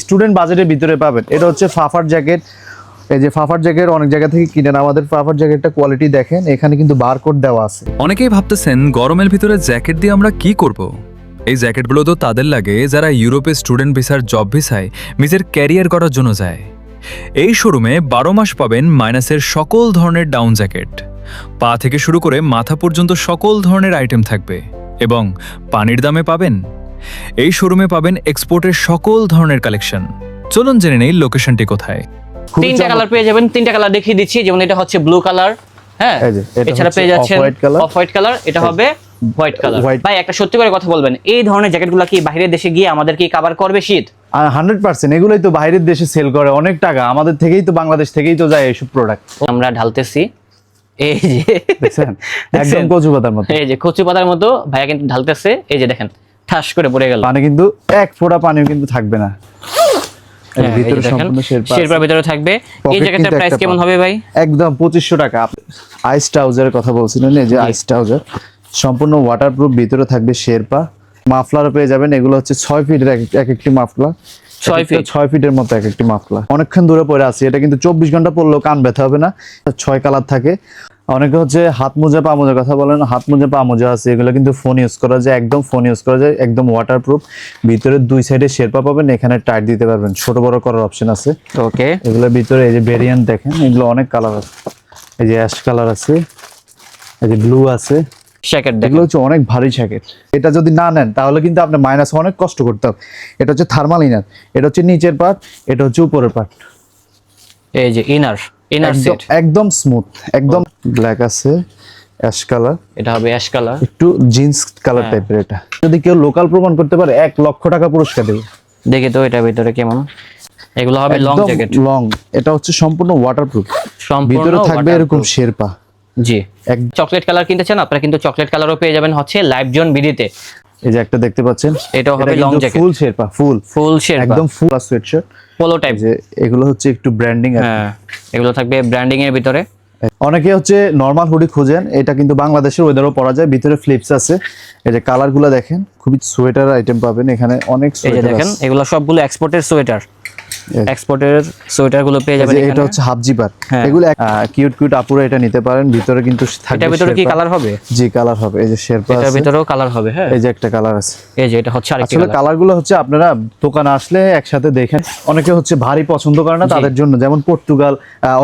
Student বাজেটের ভিতরে পাবেন। এটা হচ্ছে ফাফার জ্যাকেট। এই যে ফাফার জ্যাকেট অনেক জায়গা থেকে কিনেন, আমাদের ফাফার জ্যাকেটটা কোয়ালিটি দেখেন, এখানে কিন্তু বারকোড দেওয়া আছে। অনেকেই ভাবতেছেন গরমের ভিতরে জ্যাকেট দিয়ে আমরা কি করব। এই জ্যাকেটগুলো তো তাদের লাগে যারা ইউরোপে স্টুডেন্ট ভিসার জব ভিসায় নিজের ক্যারিয়ার করার জন্য যায়। এই শোরুমে 12 মাস পাবেন মাইনাসের সকল ধরনের ডাউন জ্যাকেট, পা থেকে শুরু করে মাথা পর্যন্ত সকল ধরনের আইটেম থাকবে এবং পানির দামে পাবেন। এই শোরুমে পাবেন এক্সপোর্টের সকল ধরনের কালেকশন। চলুন জেনে নেই লোকেশনটি কোথায়। তিনটা কালার পেয়ে যাবেন, তিনটা কালার দেখিয়ে দিচ্ছি। যেমন এটা হচ্ছে ব্লু কালার, হ্যাঁ, এছাড়া পেয়ে যাচ্ছেন অফ হোয়াইট কালার, এটা হবে হোয়াইট কালার। ভাই একটা সত্যি করে কথা বলবেন, এই ধরনের জ্যাকেটগুলো কি বাইরের দেশে গিয়ে আমাদের কি কভার করবে শীত? 100% এগুলোই তো বাইরের দেশে সেল করে অনেক টাকা, আমাদের থেকেই তো বাংলাদেশ থেকেই তো যায় এইসব প্রোডাক্ট। আমরা ঢালতেছি, এই যে দেখছেন একদম কচু পাতার মতো, এই যে কচু পাতার মতো ভাইয়া কিন্তু ঢালতেছে, এই যে দেখেন ঠাস করে পড়ে গেল, পানি কিন্তু এক ফোঁটা পানিও কিন্তু থাকবে না। ভিতরে সম্পূর্ণ শেরপার ভিতরে থাকবে। এই জ্যাকেটের প্রাইস কেমন হবে ভাই? একদম 2500 টাকা। আইস ট্রাউজারের কথা বলছিলেন, এই যে আইস ট্রাউজার সম্পূর্ণ ওয়াটারপ্রুফ, ভিতরে থাকবে শেরপা। মাফলারও পেয়ে যাবেন, এগুলো হচ্ছে 6 ফিটের এক একটি মাফলার, 6 ফিটের মতো এক একটি মাফলার। অনেকক্ষণ দূরে পড়ে আছে, এটা কিন্তু 24 ঘন্টা পরলেও কান ব্যথা হবে না। 6 কালার থাকে। অনেকে হচ্ছে হাত মোজা পা মোজার কথা বলেন, হাত মোজা পা মোজা আছে, এগুলো কিন্তু ফোন ইউজ করা যায়, একদম ফোন ইউজ করা যায়, একদম ওয়াটারপ্রুফ। ভিতরে 2 সাইডে শেরপা পাবেন, এখানে টাইট দিতে পারবেন, ছোট বড় করার অপশন আছে। ওকে, এগুলোর ভিতরে এই যে ভেরিয়েন্ট দেখেন, এগুলো অনেক কালার আছে। এই যে অ্যাশ কালার আছে, এই যে ব্লু আছে। জ্যাকেট এগুলো হচ্ছে অনেক ভারী জ্যাকেট, এটা যদি না নেন তাহলে কিন্তু আপনি মাইনাস অনেক কষ্ট করতে হবে। এটা হচ্ছে থার্মাল ইনার, এটা হচ্ছে নিচের পার্ট, এটা হচ্ছে উপরের পার্ট। এই যে ইনার সেট একদম স্মুথ, একদম ব্ল্যাক আছে, অ্যাশ কালার, এটা হবে অ্যাশ কালার, একটু জিন্স কালার টাইপের। এটা যদি কেউ লোকাল প্রমাণ করতে পারে 1 লক্ষ টাকা পুরস্কার দেবে। দেখি তো এটা ভিতরে কেমন। এগুলো হবে লং জ্যাকেট, লং। এটা হচ্ছে সম্পূর্ণ ওয়াটারপ্রুফ, সম্পূর্ণ ভিতরে থাকবে এরকম শেরপা। জি, চকলেট কালার কিনতে চান আপনারা কিন্তু চকলেট কালারও পেয়ে যাবেন হচ্ছে লাইভ জোন বিডিতে। এই যে একটা দেখতে পাচ্ছেন, এটাও হবে লং জ্যাকেট, ফুল শেরপা, ফুল শেরপা, একদম ফুল সোয়েটশার্ট পোলো টাইপ। যে এগুলো হচ্ছে একটু ব্র্যান্ডিং। হ্যাঁ, এগুলো থাকবে ব্র্যান্ডিং এর ভিতরে। অনেকে হচ্ছে নরমাল হুডি খুঁজেন, এটা কিন্তু বাংলাদেশের ওয়েদারও পরা যায়, ভিতরে ফ্লিপস আছে। এই যে কালারগুলো দেখেন, খুবই সোয়েটার আইটেম পাবেন এখানে, অনেক সোয়েটার দেখেন, এগুলো সবগুলো এক্সপোর্টের সোয়েটার, গুলো পেয়ে যাবেন এখানে। এটা হচ্ছে হাফ জিপার, এগুলো কিউট আপুরা এটা নিতে পারেন। ভিতরে কিন্তু থাকবে, এটার ভিতরে কি কালার হবে? জি কালার হবে, এই যে শেরপা আছে, এটার ভিতরেও কালার হবে। হ্যাঁ, এই যে একটা কালার আছে, এই যে এটা হচ্ছে আরেকটা আসলে কালারগুলো হচ্ছে আপনারা দোকানে আসলে একসাথে দেখেন। অনেকে হচ্ছে ভারী পছন্দ করে না, তাদের জন্য, যেমন পর্তুগাল,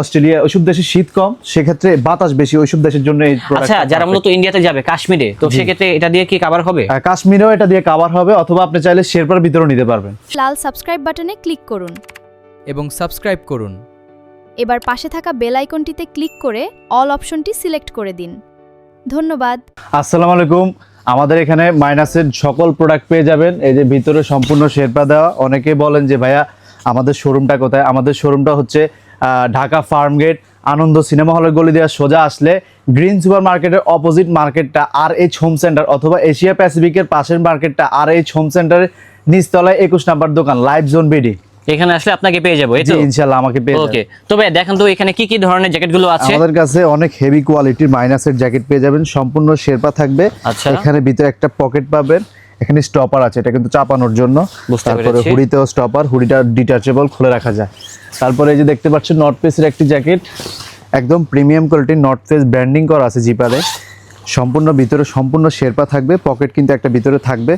অস্ট্রেলিয়া, ওইসব দেশে শীত কম, সেক্ষেত্রে বাতাস বেশি, ওইসব দেশের জন্য এই প্রোডাক্ট। আচ্ছা, যারা মূলত ইন্ডিয়াতে যাবে কাশ্মীরে, তো সেক্ষেত্রে এটা দিয়ে কি কভার হবে? কাশ্মীরেও এটা দিয়ে কভার হবে, অথবা আপনি চাইলে শেরপার ভিতরেও নিতে পারবেন। লাল সাবস্ক্রাইব বাটনে ক্লিক করুন এবং সাবস্ক্রাইব করুন। এবার পাশে থাকা বেল আইকনটিতে ক্লিক করে অল অপশনটি সিলেক্ট করে দিন। ধন্যবাদ। আসসালামু আলাইকুম। আমাদের এখানে মাইনাসের সকল প্রোডাক্ট পেয়ে যাবেন। এই যে ভিতরে সম্পূর্ণ শেরপা দেওয়া। অনেকে বলেন যে ভাইয়া আমাদের শোরুমটা কোথায়? আমাদের শোরুমটা হচ্ছে ঢাকা ফার্ম গেট, আনন্দ সিনেমা হলের গলি দেওয়া সোজা আসলে গ্রিন সুপার মার্কেটের অপোজিট মার্কেটটা RH হোম সেন্টার, অথবা এশিয়া প্যাসিফিকের পাশের মার্কেটটা RH হোম সেন্টারের নিচতলায় 21 নাম্বার দোকান লাইভ জোন বিডি। এখানে আসলে আপনাকে পেয়ে যাবো, এই তো? ইনশাআল্লাহ আমাকে পেয়ে যাবেন। ওকে, তবে দেখেন তো এখানে কি কি ধরনের জ্যাকেটগুলো আছে। আমাদের কাছে অনেক হেভি কোয়ালিটির মাইনাসের জ্যাকেট পেয়ে যাবেন, সম্পূর্ণ শেরপা থাকবে। আচ্ছা, এখানে ভিতরে একটা পকেট পাবেন, এখানে স্টপার আছে, এটা কিন্তু চাপানোর জন্য। তারপরে হুডিতেও স্টপার, হুডিটা ডিটাচেবল, খুলে রাখা যায়। তারপরে এই যে দেখতে পাচ্ছেন নর্থ ফেসের একটি জ্যাকেট, একদম প্রিমিয়াম কোয়ালিটির নর্থ ফেস ব্র্যান্ডিং করা আছে জিপারে। সম্পূর্ণ ভিতরে সম্পূর্ণ শেরপা থাকবে, পকেট কিন্তু একটা ভিতরে থাকবে।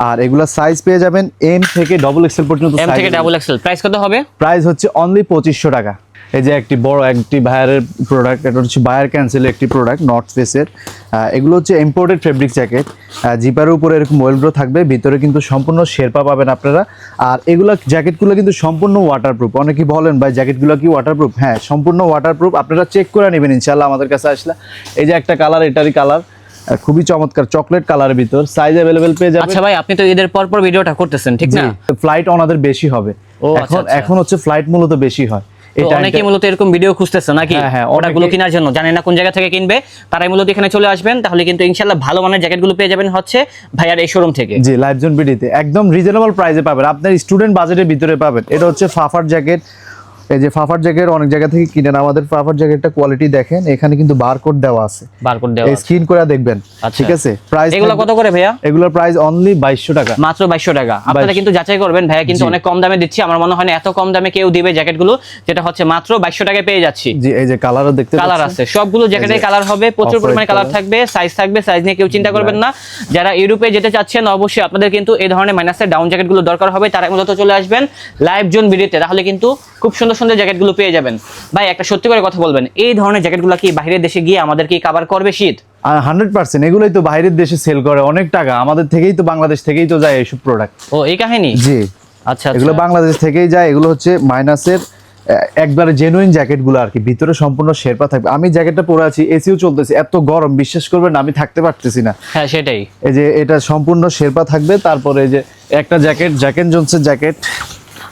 আর এগুলা সাইজ পেয়ে যাবেন M থেকে XXL পর্যন্ত। M থেকে XXL। প্রাইস কত হবে? প্রাইস হচ্ছে অনলি 2500 টাকা। এই যে একটি বড় একটি বায়ারের প্রোডাক্ট, এটা হচ্ছে বায়ার ক্যান্সেলের একটি প্রোডাক্ট নর্থ ফেসের। এগুলো হচ্ছে ইম্পোর্টেড ফেব্রিক জ্যাকেট, জিপারের উপরে এরকম ওয়েলগ্রো থাকবে, ভিতরে কিন্তু সম্পূর্ণ শেরপা পাবেন আপনারা। আর এগুলো জ্যাকেটগুলো কিন্তু সম্পূর্ণ ওয়াটারপ্রুফ। অনেকেই বলেন ভাই জ্যাকেটগুলো কি ওয়াটারপ্রুফ? হ্যাঁ, সম্পূর্ণ ওয়াটারপ্রুফ, আপনারা চেক করে নেবেন ইনশাআল্লাহ আমাদের কাছে আসলে। এই যে একটা কালার, এটারই কালার খুবই চমৎকার চকলেট কালারের ভিতর, সাইজ अवेलेबल পেয়ে যাবেন। আচ্ছা ভাই, আপনি তো ঈদের পর ভিডিওটা করতেছেন, ঠিক না? ফ্লাইট ওনাদের বেশি হবে এখন হচ্ছে ফ্লাইট মূলত বেশি হয়। অনেকেই মূলত এরকম ভিডিও খুঁজতেছে নাকি, ওটাগুলো কেনার জন্য জানেন না কোন জায়গা থেকে কিনবে, তারাই মূলত এখানে চলে আসবেন, তাহলে কিন্তু ইনশাআল্লাহ ভালো মানের জ্যাকেটগুলো পেয়ে যাবেন হচ্ছে ভাইয়ার এই শোরুম থেকে। জি, লাইভ জোন বিডিতে একদম রিজনেবল প্রাইসে পাবেন, আপনার স্টুডেন্ট বাজেটের ভিতরে পাবেন। এটা হচ্ছে ফাফার জ্যাকেট, এই যে ফাফার জ্যাকেট অনেক জায়গা থেকে কিনেন, আমাদের ফাফার জ্যাকেটটা কোয়ালিটি দেখেন, এখানে কিন্তু বারকোড দেওয়া আছে, বারকোড দেওয়া আছে, স্ক্রিন করে দেখবেন। আচ্ছা। ঠিক আছে, প্রাইস এগুলো কত করে ভাইয়া? এগুলোর প্রাইস অনলি 2200 টাকা, মাত্র 2200 টাকা। আপনারা কিন্তু যাচাই করবেন, ভাইয়া কিন্তু অনেক কম দামে দিচ্ছি। আমার মনে হয় না এত কম দামে কেউ দিবে জ্যাকেটগুলো, যেটা হচ্ছে মাত্র 2200 টাকায় পেয়ে যাচ্ছি। জি এই যে কালারও দেখতে পাচ্ছেন, কালার আছে, সবগুলো জ্যাকেটের কালার হবে, প্রচুর পরিমাণে কালার থাকবে, সাইজ থাকবে, সাইজ নিয়ে কেউ চিন্তা করবেন না। যারা ইউরোপে যেতে চাচ্ছেন অবশ্যই আপনাদের কিন্তু এই ধরনের মাইনাসের ডাউন জ্যাকেটগুলো দরকার হবে, তারা মূলত চলে আসবেন লাইভ জোন ভিডিওতে, তাহলে কিন্তু খুব সুন্দর সুন্দর জ্যাকেটগুলো পেয়ে যাবেন। ভাই একটা সত্যি করে কথা বলবেন, এই ধরনের জ্যাকেটগুলো কি বাইরের দেশে গিয়ে আমাদের কি কভার করবে শীত? 100% এগুলোই তো বাইরের দেশে সেল করে অনেক টাকা, আমাদের থেকেই তো বাংলাদেশ থেকেই তো যায় এইসব প্রোডাক্ট। ও এই কাহিনী। জি আচ্ছা, এগুলো বাংলাদেশ থেকেই যায়, এগুলো হচ্ছে মাইনাসের একবারে জেনুইন জ্যাকেটগুলো আর কি, ভিতরে সম্পূর্ণ শেরপা থাকবে। আমি জ্যাকেটটা পরে আছি, এসিও চলতেছে, এত গরম বিশ্বাস করবেন না, আমি থাকতে পারতেছি না। হ্যাঁ সেটাই। এই যে এটা সম্পূর্ণ শেরপা থাকবে, তারপরে এই যে একটা জ্যাকেট, জ্যাকেন জোনসের জ্যাকেট।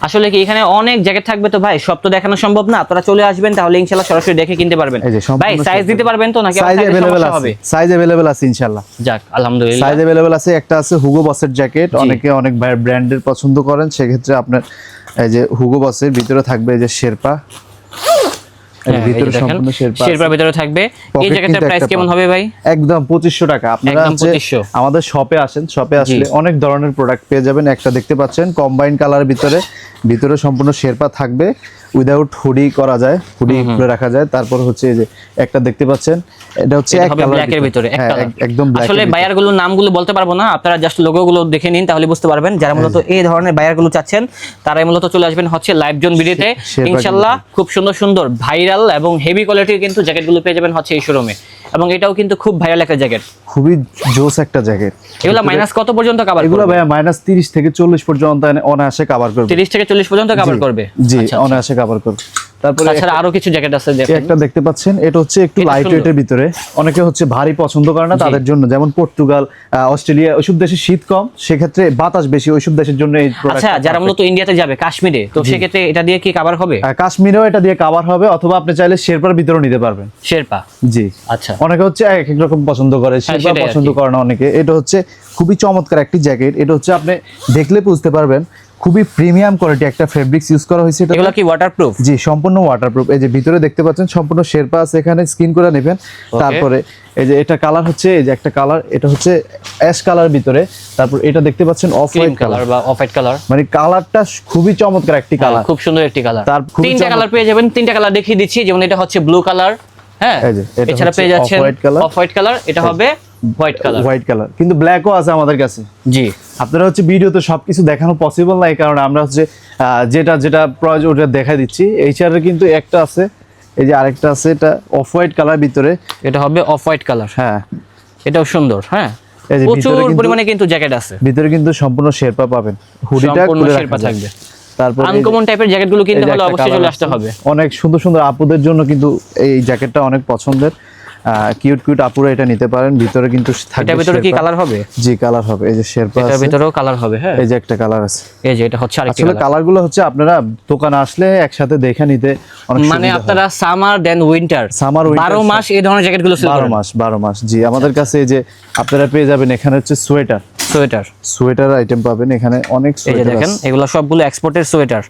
আসলে কি এখানে অনেক জ্যাকেট থাকবে তো ভাই, সব তো দেখানো সম্ভব না, আপনারা চলে আসবেন তাহলে ইনশাআল্লাহ সরাসরি দেখে কিনতে পারবেন। ভাই সাইজ দিতে পারবেন তো নাকি সাইজ अवेलेबल হবে? আছে, সাইজ अवेलेबल আছে ইনশাআল্লাহ। যাক আলহামদুলিল্লাহ, সাইজ अवेलेबल আছে। একটা আছে হুগো বসের জ্যাকেট, অনেকে অনেক ব্র্যান্ডের পছন্দ করেন, সেক্ষেত্রে আপনার এই যে হুগো বসের ভিতরে থাকবে এই যে শেরপা, এর ভিতরে সম্পূর্ণ শেরপা, শেরপার ভিতরে থাকবে। এই জ্যাকেটের প্রাইস কেমন হবে ভাই? একদম 2500 টাকা। আপনারা হচ্ছে আমাদের শপে আসেন, শপে আসলে অনেক ধরনের প্রোডাক্ট পেয়ে যাবেন। একটা দেখতে পাচ্ছেন কম্বাইন কালার ভিতরে, ভিতরে সম্পূর্ণ শেরপা থাকবে, উইদাউট হুডি করা যায়, হুডি খুলে রাখা যায়। তারপর হচ্ছে এই যে একটা দেখতে পাচ্ছেন, এটা হচ্ছে এক কালার ব্ল্যাকের ভিতরে, এক কালার একদম ব্ল্যাক। আসলে বায়ারগুলোর নামগুলো বলতে পারবো না, আপনারা জাস্ট লোগোগুলো দেখে নিন তাহলে বুঝতে পারবেন। যারা মূলত এই ধরনের বায়ারগুলো চাচ্ছেন তারাই মূলত চলে আসবেন হচ্ছে লাইভ জোন ভিডিওতে। ইনশাআল্লাহ খুব সুন্দর সুন্দর ভাইরাল এবং হেভি কোয়ালিটির কিন্তু জ্যাকেটগুলো পেয়ে যাবেন হচ্ছে এই শোরুমে, এবং এটাও কিন্তু খুব ভাইরাল একটা জ্যাকেট, খুবই জোস একটা জ্যাকেট। এগুলো মাইনাস কত পর্যন্ত কভার করবে? এগুলো ভাইয়া মাইনাস 30 থেকে 40 পর্যন্ত অনায়াসে কভার করবে। 30 থেকে 40 পর্যন্ত কভার করবে? জি অনায়াসে কভার করবে। তারপরে তাছাড়া আরো কিছু জ্যাকেট আছে, একটা দেখতে পাচ্ছেন, এটা হচ্ছে একটু লাইট ওয়েটের ভিতরে, অনেকে হচ্ছে ভারী পছন্দ করে না, তাদের জন্য, যেমন পর্তুগাল, অস্ট্রেলিয়া, ওইসব দেশে শীত কম, সেক্ষেত্রে বাতাস বেশি, ওইসব দেশের জন্য এই প্রোডাক্ট। আচ্ছা যারা মূলত ইন্ডিয়াতে যাবে কাশ্মীরে, তো সেক্ষেত্রে এটা দিয়ে কি কভার হবে? কাশ্মীরেও এটা দিয়ে কভার হবে, অথবা আপনি চাইলে শেরপার ভিতরেও নিতে পারবেন। শেরপা, জি আচ্ছা। অনেকে হচ্ছে এক এক রকম পছন্দ করে, শেরপা পছন্দ করে না অনেকে। এটা হচ্ছে খুবই চমৎকার একটি জ্যাকেট, এটা হচ্ছে আপনি দেখলে বুঝতে পারবেন খুবই প্রিমিয়াম কোয়ালিটি একটা ফেব্রিক্স ইউজ করা হয়েছে। এগুলো কি ওয়াটারপ্রুফ? জি সম্পূর্ণ ওয়াটারপ্রুফ। এই যে ভিতরে দেখতে পাচ্ছেন সম্পূর্ণ শেরপা আছে, এখানে স্ক্রিন করে নেবেন। তারপরে এই যে এটা কালার হচ্ছে, এই যে একটা কালার, এটা হচ্ছে অ্যাশ কালার ভিতরে, তারপর এটা দেখতে পাচ্ছেন অফ হোয়াইট কালার বা অফ হোয়াইট কালার, মানে কালারটা খুবই চমৎকার একটি কালার, খুব সুন্দর একটি কালার। তার তিনটা কালার পেয়ে যাবেন, তিনটা কালার দেখিয়ে দিচ্ছি। যেমন এটা হচ্ছে ব্লু কালার, হ্যাঁ, এছাড়া পেয়ে যাচ্ছেন অফ হোয়াইট কালার, এটা হবে হোয়াইট কালার, হোয়াইট কালার, কিন্তু ব্ল্যাকও আছে আমাদের কাছে। জি আপনারা হচ্ছে ভিডিওতে সবকিছু দেখানো পসিবল না, এই কারণে আমরা হচ্ছে যেটা যেটা প্রয়োজন ওটা দেখা দিচ্ছি। এইচআর কিন্তু একটা আছে, এই যে আরেকটা আছে, এটা অফ হোয়াইট কালার ভিতরে, এটা হবে অফ হোয়াইট কালার, হ্যাঁ এটাও সুন্দর। হ্যাঁ প্রচুর পরিমাণে কিন্তু জ্যাকেট আছে, ভিতরে কিন্তু সম্পূর্ণ শেরপা পাবেন, হুডিটা খুলে শেরপা থাকবে। তারপর আনকমন টাইপের জ্যাকেটগুলো কিনতে হলে অবশ্যই চলে আসতে হবে। অনেক সুন্দর সুন্দর আপুদের জন্য কিন্তু এই জ্যাকেটটা অনেক পছন্দের, কিউট কিউট আপুরা এটা নিতে পারেন। ভিতরে কিন্তু থাকবে, এটার ভিতরে কি কালার হবে? জি কালার হবে, এই যে শেরপা আছে, এটার ভিতরেও কালার হবে। হ্যাঁ এই যে একটা কালার আছে, এই যে এটা হচ্ছে আরেকটা কালার। কালারগুলো হচ্ছে আপনারা দোকানে আসলে একসাথে দেখে নিতে অনেক সুবিধা হয়। মানে আপনারা সামার দেন উইন্টার, সামার 12 মাস এই ধরনের জ্যাকেটগুলো সেল করেন? 12 মাস। জি আমাদের কাছে এই যে আপনারা পেয়ে যাবেন, এখানে হচ্ছে সোয়েটার আইটেম পাবেন, এখানে অনেক এই যে দেখেন এগুলো সবগুলো এক্সপোর্টের সোয়েটার,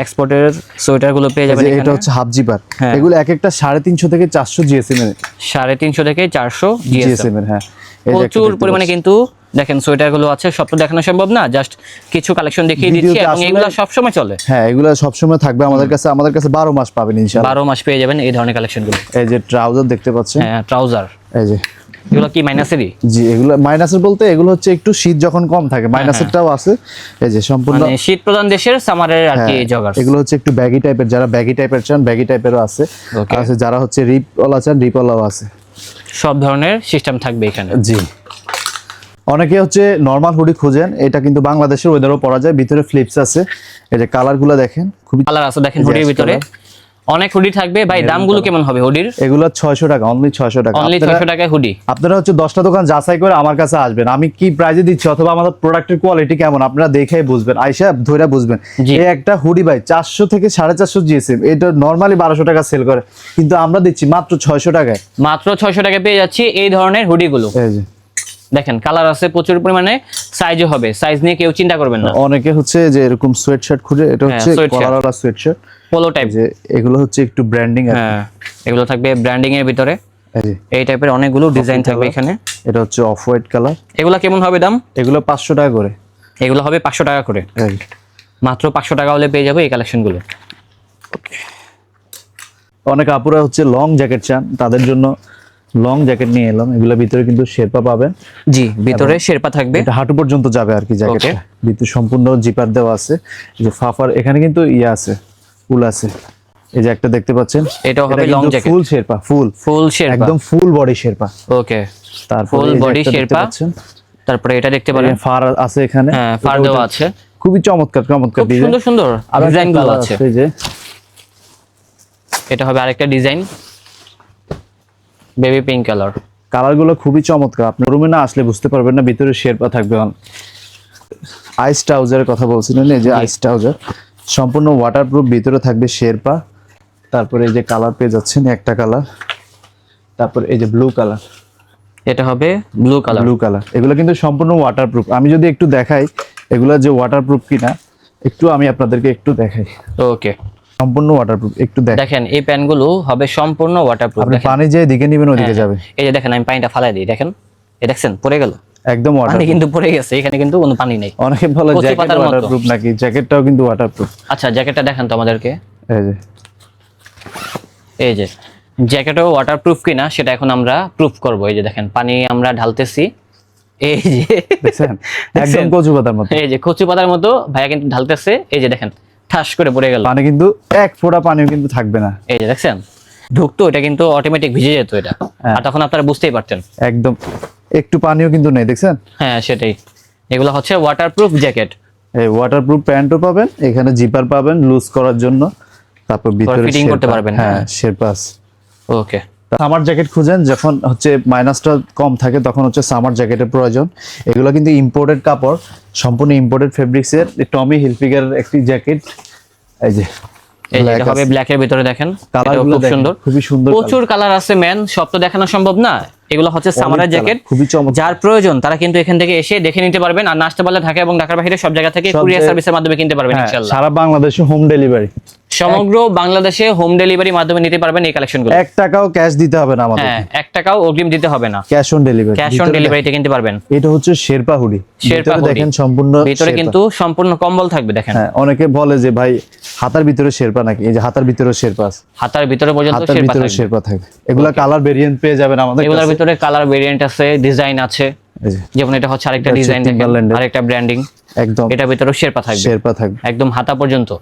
এক্সপোর্টের সোয়েটার গুলো পেয়ে যাবেন। এটা হচ্ছে হাফ জিপার, এগুলো এক একটা 350 থেকে 400 জিএসএম এর, 350 থেকে 400 জিএসএম এর। হ্যাঁ প্রচুর পরিমাণে কিন্তু দেখেন সোয়েটার গুলো আছে, সব তো দেখানো সম্ভব না, জাস্ট কিছু কালেকশন দেখিয়ে দিচ্ছি, এবং এগুলো সব সময় চলে। হ্যাঁ এগুলো সব সময় থাকবে আমাদের কাছে, 12 মাস পাবেন ইনশাআল্লাহ, 12 মাস পেয়ে যাবেন এই ধরনের কালেকশন গুলো। এই যে ট্রাউজার দেখতে পাচ্ছেন, হ্যাঁ ট্রাউজার, এই যে এগুলো কি মাইনাসেরই? জি এগুলো মাইনাসের বলতে এগুলো হচ্ছে একটু শীত যখন কম থাকে, মাইনাসেরটাও আছে। এই যে সম্পূর্ণ মানে শীত প্রধান দেশের সামারের আর কি জগার। এগুলো হচ্ছে একটু ব্যাগি টাইপের, যারা ব্যাগি টাইপের চান ব্যাগি টাইপেরও আছে, আছে যারা হচ্ছে রিপওয়ালা চান রিপওয়ালাও আছে, সব ধরনের সিস্টেম থাকবে এখানে। জি অনেকে হচ্ছে নরমাল হুডি খুঁজেন, এটা কিন্তু বাংলাদেশের ওয়েদারও পরা যায়, ভিতরে ফ্লিপস আছে। এই যে কালারগুলো দেখেন, খুবই কালার আছে দেখেন হুডির ভিতরে, অনেক হুডি থাকবে। ভাই দামগুলো কেমন হবে হুডির? এগুলো 600 টাকা, অনলি 600 টাকা, অনলি 600 টাকায় হুডি। আপনারা হচ্ছে 10টা দোকান যাচাই করে আমার কাছে আসবেন, আমি কি প্রাইজে দিচ্ছি অথবা আমাদের প্রোডাক্টের কোয়ালিটি কেমন আপনারা দেখেই বুঝবেন, আইসা ধরে বুঝবেন। এই একটা হুডি ভাই 400 থেকে 450 জিএসএম, এটা নরমালি 1200 টাকা সেল করে, কিন্তু আমরা দিচ্ছি মাত্র 600 টাকায়। মাত্র 600 টাকায় পেয়ে যাচ্ছি এই ধরনের হুডি গুলো। এই যে দেখেন কালার আছে প্রচুর পরিমাণে, সাইজও হবে, সাইজ নিয়ে কেউ চিন্তা করবেন না। অনেকে হচ্ছে যে এরকম সোয়েট শার্ট খুঁজে, এটা হচ্ছে কলারওয়ালা সোয়েট শার্ট, পোলো টাইপ, যে এগুলো হচ্ছে একটু ব্র্যান্ডিং। হ্যাঁ এগুলো থাকবে ব্র্যান্ডিং এর ভিতরে, এই টাইপের অনেকগুলো ডিজাইন থাকবে এখানে। এটা হচ্ছে অফ হোয়াইট কালার। এগুলো কেমন হবে দাম? এগুলো 500 টাকা করে। এগুলো হবে 500 টাকা করে, মাত্র 500 টাকা হলে পেয়ে যাবে এই কালেকশনগুলো। অনেক আপুরা হচ্ছে লং জ্যাকেট চান, তাদের জন্য লং জ্যাকেট নিয়ে এলাম। এগুলোর ভিতরে কিন্তু শেরপা পাবেন। জি, ভিতরে শেরপা থাকবে, এটা হাঁটু পর্যন্ত যাবে আর কি জ্যাকেটটা। ভিতরে সম্পূর্ণ জিপার দেওয়া আছে, এই যে ফাফার এখানে কিন্তু আছে, ফুল আছে। এই যে একটা দেখতে পাচ্ছেন, এটাও হবে লং জ্যাকেট, ফুল শেরপা, ফুল শেরপা, একদম ফুল বডি শেরপা। ওকে, তারপর ফুল বডি শেরপা। তারপরে এটা দেখতে পারেন, ফার আছে এখানে, হ্যাঁ ফার দেওয়া আছে, খুবই চমৎকার খুব সুন্দর সুন্দর ডিজাইন গুলো আছে। এই যে এটা হবে আরেকটা ডিজাইন, বেবি পিঙ্ক কালার। কালারগুলো খুবই চমৎকার, আপনি রুমে না আসলে বুঝতে পারবেন না। ভিতরে শেরপা থাকবে। আইস ট্রাউজারের কথা বলছিলেন, এই যে আইস ট্রাউজার সম্পূর্ণ ওয়াটারপ্রুফ, ভিতরে থাকবে শেরপা। তারপরে এই যে কালার পেয়ে যাচ্ছেন, একটা কালার। তারপর এই যে ব্লু কালার, এটা হবে ব্লু কালার। এগুলো কিন্তু সম্পূর্ণ ওয়াটারপ্রুফ। আমি যদি একটু দেখাই এগুলো যে ওয়াটারপ্রুফ কিনা, একটু আমি আপনাদেরকে একটু দেখাই। ওকে, সম্পূর্ণ ওয়াটারপ্রুফ। একটু দেখেন এই প্যান্টগুলো হবে সম্পূর্ণ ওয়াটারপ্রুফ। আপনি পানি যে দিকে নেবেন ওদিকে যাবে। এই যে দেখেন আমি পানিটা ফালাই দিই, দেখেন এই দেখছেন পড়ে গেল, একদম পানি ওয়াটারপ্রুফ। কিন্তু পড়ে গেছে, এখানে কিন্তু কোনো পানি নেই। অনেকে বলে কচি জ্যাকেট পাতার মতো। ওয়াটারপ্রুফ নাকি, জ্যাকেটটাও কিন্তু ওয়াটারপ্রুফ। আচ্ছা জ্যাকেটটা দেখেন তো আমাদেরকে, এই যে এই যে জ্যাকেটও ওয়াটারপ্রুফ কিনা সেটা এখন আমরা প্রুফ করব। এই যে দেখেন পানি আমরা ঢালতেছি, এই যে দেখছেন একদম কচু পাতার মতো। এই যে কচু পাতার মতো ভাইয়া কিন্তু ঢালতেছে, এই যে দেখেন ঠাস করে পড়ে গেল, পানি কিন্তু এক ফোঁটা পানিও কিন্তু থাকবে না। এই যে দেখছেন ঢুকতো, এটা কিন্তু অটোমেটিক ভিজে যেত এটা, আর তখন আপনারা বুঝতেই পারতেন। একদম একটু পানিও কিন্তু নেই, দেখছেন। হ্যাঁ সেটাই, এগুলো হচ্ছে ওয়াটারপ্রুফ জ্যাকেট। এই ওয়াটারপ্রুফ প্যান্টও পাবেন, এখানে জিপার পাবেন লুজ করার জন্য। তারপর ভিতরে ফিটিং করতে পারবেন। হ্যাঁ শেরপাস। ওকে, সামার জ্যাকেট খুঁজেন, যখন হচ্ছে মাইনাসটা কম থাকে তখন হচ্ছে সামার জ্যাকেটের প্রয়োজন। এগুলো কিন্তু ইম্পোর্টেড কাপড়, সম্পূর্ণ ইম্পোর্টেড ফেব্রিক্সের। টমি হিলফিগার একটি জ্যাকেট, এই যে এই যে এটা হবে ব্ল্যাকের ভিতরে, দেখেন কালারগুলো খুব সুন্দর, খুবই সুন্দর, প্রচুর কালার আছে ম্যান, সব তো দেখানো সম্ভব না। এগুলো হচ্ছে সামারের জ্যাকেট, খুবই চমৎকার। যার প্রয়োজন তারা কিন্তু এখান থেকে এসে দেখে নিতে পারবেন। আর নাচতে পারলে ঢাকা এবং ঢাকার বাইরে সব জায়গা থেকে কুরিয়ার সার্ভিসের মাধ্যমে কিনতে পারবেন ইনশাআল্লাহ। সারা বাংলাদেশে হোম ডেলিভারি, সমগ্র বাংলাদেশে হোম ডেলিভারি মাধ্যমে নিতে পারবেন এই কালেকশনগুলো। 1 টাকাও ক্যাশ দিতে হবে না আমাদের। হ্যাঁ 1 টাকাও অগ্রিম দিতে হবে না, cash on delivery, cash on ডেলিভারিতে কিনতে পারবেন। এটা হচ্ছে শেরপা হুডি, শেরপা হুডি দেখেন সম্পূর্ণ ভিতরে কিন্তু সম্পূর্ণ কম্বল থাকবে, দেখেন। হ্যাঁ অনেকে বলে যে ভাই হাতার ভিতরে শেরপা নাকি, এই যে হাতার ভিতরে শেরপা আছে, হাতার ভিতরে পর্যন্ত হাতার শেরপা ভিতরে থাকবে। শেরপা থাকবে। এগুলা কালার ভেরিয়েন্ট পেয়ে যাবেন আমাদের এগুলোর কাছে। ভিতরে কালার ভেরিয়েন্ট আছে, ডিজাইন আছে, এই যে যেমন এটা হচ্ছে আরেকটা এটা হচ্ছে ডিজাইন, দেখেন Timberland-এর। আরেকটা ব্র্যান্ডিং, একদম এটা ভিতরে শেরপা থাকবে, শেরপা থাকবে একদম হাতা পর্যন্ত।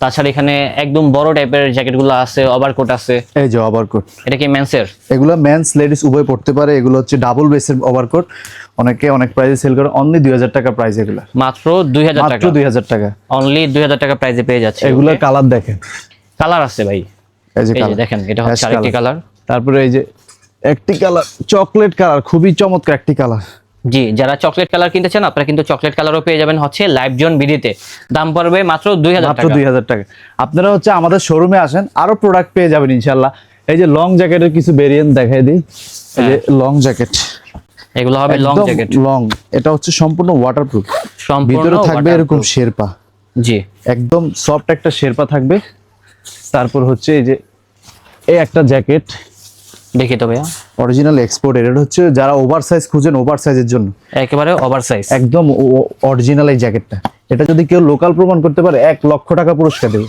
তাছাড়া এখানে একদম বড় টাইপের জ্যাকেটগুলো আছে, ওভারকোট আছে। এই যে ওভারকোট, এটা কি মেন্সের? এগুলো মেন্স লেডিস উভয় পড়তে পারে। এগুলো হচ্ছে ডাবল বেসের ওভারকোট, অনেকে অনেক প্রাইসে সেল করে। অনলি 2000 টাকা প্রাইস, এগুলো মাত্র 2000 টাকা, মাত্র 2000 টাকা, অনলি 2000 টাকা প্রাইসে পেয়ে যাচ্ছে। এগুলো কালার দেখেন, কালার আছে ভাই, এই যে এই যে কালার দেখেন এটা হচ্ছে আরেকটি কালার। তারপরে এই যে একটি কালার চকলেট কালার, খুবই চমৎকার একটি কালার। জি, যারা চকলেট কালার কিনতে চান আপনারা কিন্তু চকলেট কালারও পেয়ে যাবেন হচ্ছে লাইভ জোন বিডিতে, দাম পড়বে মাত্র 2000 মাত্র টাকা। 2000 টাকা। আপনারা হচ্ছে আমাদের শোরুমে আসেন, আরো প্রোডাক্ট পেয়ে যাবেন ইনশাআল্লাহ। এই যে লং জ্যাকেটের কিছু ভেরিয়েন্ট দেখাই দিই। এই যে লং জ্যাকেট, এগুলো হবে লং জ্যাকেট, লং। এটা হচ্ছে সম্পূর্ণ ওয়াটারপ্রুফ, সম্পূর্ণ ভিতরে থাকবে এরকম waterproof। শেরপা, জি একদম সফট একটা শেরপা থাকবে। তারপর হচ্ছে এই যে এই একটা জ্যাকেট, দেখি তো ভাইয়া, অরিজিনাল এক্সপোর্টের। এটা হচ্ছে যারা ওভার সাইজ খুঁজেন, ওভার সাইজের জন্য একেবারে ওভার সাইজ, একদম অরিজিনাল এই জ্যাকেটটা। এটা যদি কেউ লোকাল প্রমাণ করতে পারে 1 লক্ষ টাকা পুরস্কার দেবে।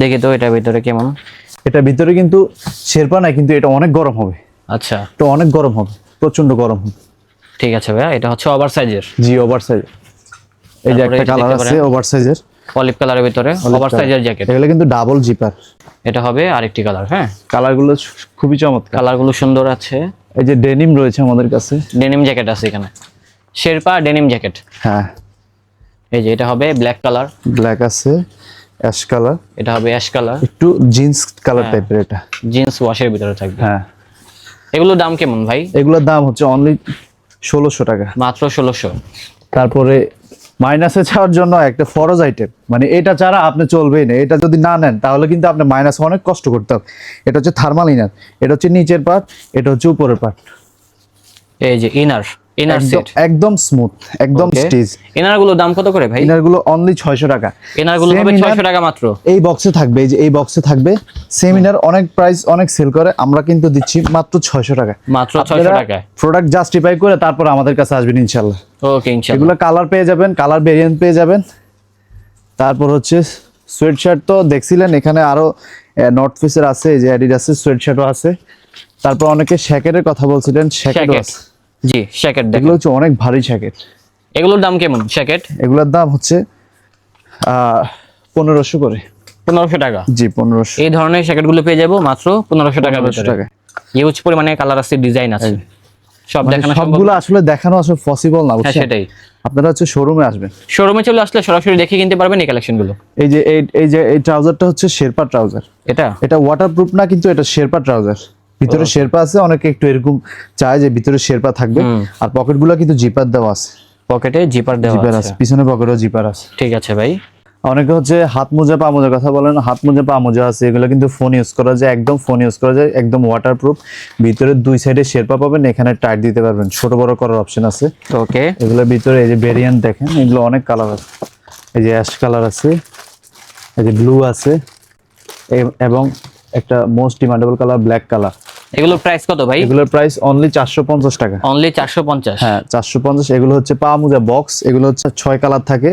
দেখি তো এটার ভিতরে কেমন। এটা ভিতরে কিন্তু শেরপা নাই, কিন্তু এটা অনেক গরম হবে, আচ্ছা তো অনেক গরম হবে, প্রচন্ড গরম হবে। ঠিক আছে ভাইয়া, এটা হচ্ছে ওভার সাইজের। জি ওভার সাইজ। এই যে তারপরে একটা এটা কালার দেখতে আছে ওভার সাইজের, অলিভ কালারের ভিতরে ওভার সাইজের জ্যাকেট। এগুলো কিন্তু ডাবল জিপার। এটা হবে আরেকটি কালার। হ্যাঁ কালারগুলো খুবই চমৎকার, কালারগুলো সুন্দর আছে। এই যে ডেনিম রয়েছে আমাদের কাছে, ডেনিম জ্যাকেট আছে এখানে, শেরপা ডেনিম জ্যাকেট। হ্যাঁ এই যে এটা হবে ব্ল্যাক কালার, ব্ল্যাক আছে, অ্যাশ কালার, এটা হবে অ্যাশ কালার, একটু জিন্স কালার টাইপের। এটা জিন্স ওয়াশের ভিতরে থাকবে। হ্যাঁ এগুলোর দাম কেমন ভাই? এগুলোর দাম হচ্ছে অনলি 1600 টাকা। মাত্র 1600। তারপরে মাইনাসে ছাড়ার জন্য একটা ফরজ আইটেম, মানে এটা ছাড়া আপনি চলবেই না। এটা যদি না নেন তাহলে কিন্তু আপনি মাইনাস অনেক কষ্ট করতে হবে। এটা হচ্ছে থার্মাল ইনার, এটা হচ্ছে নিচের পার্ট, এটা হচ্ছে উপরের পার্ট। এই যে ইনার, ইনার সেট একদম স্মুথ, একদম স্টিচ। ইনার গুলো দাম কত করে ভাই? ইনার গুলো অনলি 600 টাকা। ইনার গুলো হবে 600 টাকা মাত্র। এই বক্সে থাকবে, এই যে এই বক্সে থাকবে সেম ইনার। অনেক প্রাইস অনেক সেল করে, আমরা কিন্তু দিচ্ছি মাত্র 600 টাকা। মাত্র 600 টাকায় প্রোডাক্ট জাস্টিফাই করে তারপর আমাদের কাছে আসবেন ইনশাআল্লাহ। ওকে ইনশাআল্লাহ। এগুলো কালার পেয়ে যাবেন, কালার ভেরিয়েন্ট পেয়ে যাবেন। তারপর হচ্ছে সোয়েট শার্ট তো দেখছিলেন, এখানে আরো নর্থ ফেসের আছে, এই যে অ্যাডিডাসের সোয়েট শার্টও আছে। তারপর অনেকে শ্যাকেটের কথা বলছিলেন, শ্যাকেটও আছে। জি শ্যাকেট এগুলো হচ্ছে অনেক ভারী শ্যাকেট। এগুলোর দাম কেমন শ্যাকেট? এগুলোর দাম হচ্ছে 1500 করে। 1500 টাকা? জি 1500। এই ধরনের শ্যাকেট গুলো পেয়ে যাবো মাত্র 1500 টাকার 1500 ভিতরে। টাকা। ইউজ পরিমাণে কালার আছে, ডিজাইন আছে, সব মানে দেখানো সম্ভব সবগুলো আসলে দেখানো আসলে পসিবল না, হ্যাঁ বুঝছেন? সেটাই। আপনারা হচ্ছে শোরুমে আসবেন, শোরুমে চলে আসলে সরাসরি দেখে কিনতে পারবেন এই কালেকশন গুলো। এই যে এই ট্রাউজারটা হচ্ছে শেরপা ট্রাউজার। এটা ওয়াটারপ্রুফ না, কিন্তু এটা শেরপা ট্রাউজার। ভিতরে শেরপা আছে, অনেকে একটু এরকম চায় যে ভিতরে শেরপা থাকবে। আর পকেটগুলো কিন্তু জিপার দেওয়া আছে, পকেটে জিপার দেওয়া জিপার আছে, আছে, পিছনে পকেটও জিপার আছে। ঠিক আছে ভাই। অনেকে হচ্ছে হাত মোজা পা মোজার কথা বলেন, হাত মোজা পা মোজা আছে, এগুলো কিন্তু ফোন ইউজ করা যায়, একদম ফোন ইউজ করা যায়, একদম ওয়াটারপ্রুফ। ভিতরে দুই সাইডে শেরপা পাবেন, এখানে টাইট দিতে পারবেন, ছোট বড় করার অপশন আছে। ওকে। এগুলোর ভিতরে এই যে ভেরিয়েন্ট দেখেন, এগুলো অনেক কালার আছে। এই যে অ্যাশ কালার আছে, এই যে ব্লু আছে, এবং একটা most demandable colour black colour. এগুলোর প্রাইস কত ভাই? এগুলোর প্রাইস অনলি 450 টাকা। অনলি 450? হ্যাঁ 450। এগুলো হচ্ছে পা মোজা বক্স, এগুলো হচ্ছে 6 কালার থাকে,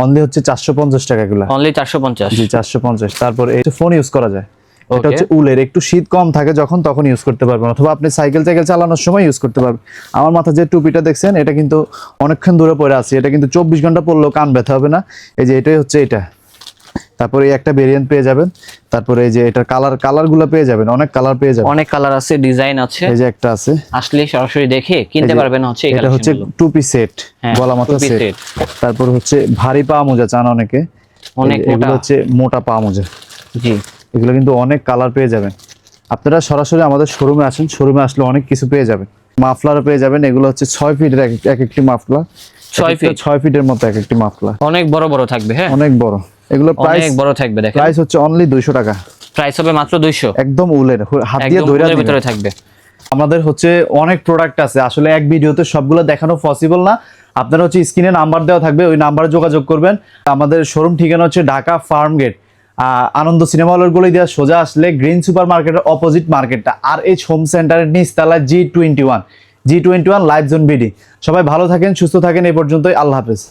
অনলি হচ্ছে 450 টাকা এগুলো। অনলি 450? জি 450। তারপর এই ফোন ইউজ করা যায়, এটা Okay. হচ্ছে উলের, একটু শীত কম থাকে যখন, তখন ইউজ করতে পারবেন, অথবা আপনি সাইকেল চালানোর সময় ইউজ করতে পারবেন। আমার মাথায় যে টুপিটা দেখছেন, এটা কিন্তু অনেকক্ষণ দূরে পড়ে আছে, এটা কিন্তু 24 ঘন্টা পরলেও কান ব্যথা হবে না। এই যে এটাই হচ্ছে এটা। তারপরে এই একটা ভেরিয়েন্ট পেয়ে যাবেন। তারপরে এই যে এটা কালারগুলো পেয়ে যাবেন, অনেক কালার পেয়ে যাবেন, অনেক কালার আছে, ডিজাইন আছে। এই যে একটা আছে, আসলে সরাসরি দেখে কিনতে পারবেন হচ্ছে এই এটা হচ্ছে কালেকশনগুলো। টুপি সেট, হ্যাঁ, গলা মাথা টুপি সেট। set। তারপর হচ্ছে ভারী পা মোজা চান অনেকে, অনেক এগুলো মোটা। হচ্ছে মোটা পা মোজা। জি এগুলো কিন্তু অনেক কালার পেয়ে যাবেন। আপনারা সরাসরি আমাদের শোরুমে আসেন, শোরুমে আসলে অনেক কিছু পেয়ে যাবেন। মাফলারও পেয়ে যাবেন, এগুলো হচ্ছে 6 ফিটের এক একটি মাফলার। 6 ফিটের মতো এক একটি মাফলার, অনেক বড় বড় থাকবে। হ্যাঁ অনেক বড়। এগুলো প্রাইস অনেক বড় থাকবে, দেখেন প্রাইস হচ্ছে অনলি 200 টাকা। প্রাইস হবে মাত্র 200। একদম উলের, হাত দিয়ে একদম ধরে উলের ভিতরে থাকবে। আমাদের হচ্ছে অনেক প্রোডাক্ট আছে, আসলে এক ভিডিওতে সবগুলো দেখানো পসিবল না। আপনারা হচ্ছে স্ক্রিনে নাম্বার দেওয়া থাকবে, ওই নাম্বারে যোগাযোগ করবেন। আমাদের শোরুম ঠিকানা হচ্ছে ঢাকা ফার্ম গেট, আনন্দ সিনেমা হলের গলি দিয়ে সোজা আসলে গ্রিন সুপার মার্কেটের অপোজিট মার্কেটটা, আর এইচ হোম সেন্টারের নিচতলায় G21 লাইভ জোন বিডি। সবাই ভালো থাকেন, সুস্থ থাকেন, এই পর্যন্তই। আল্লাহ হাফেজ।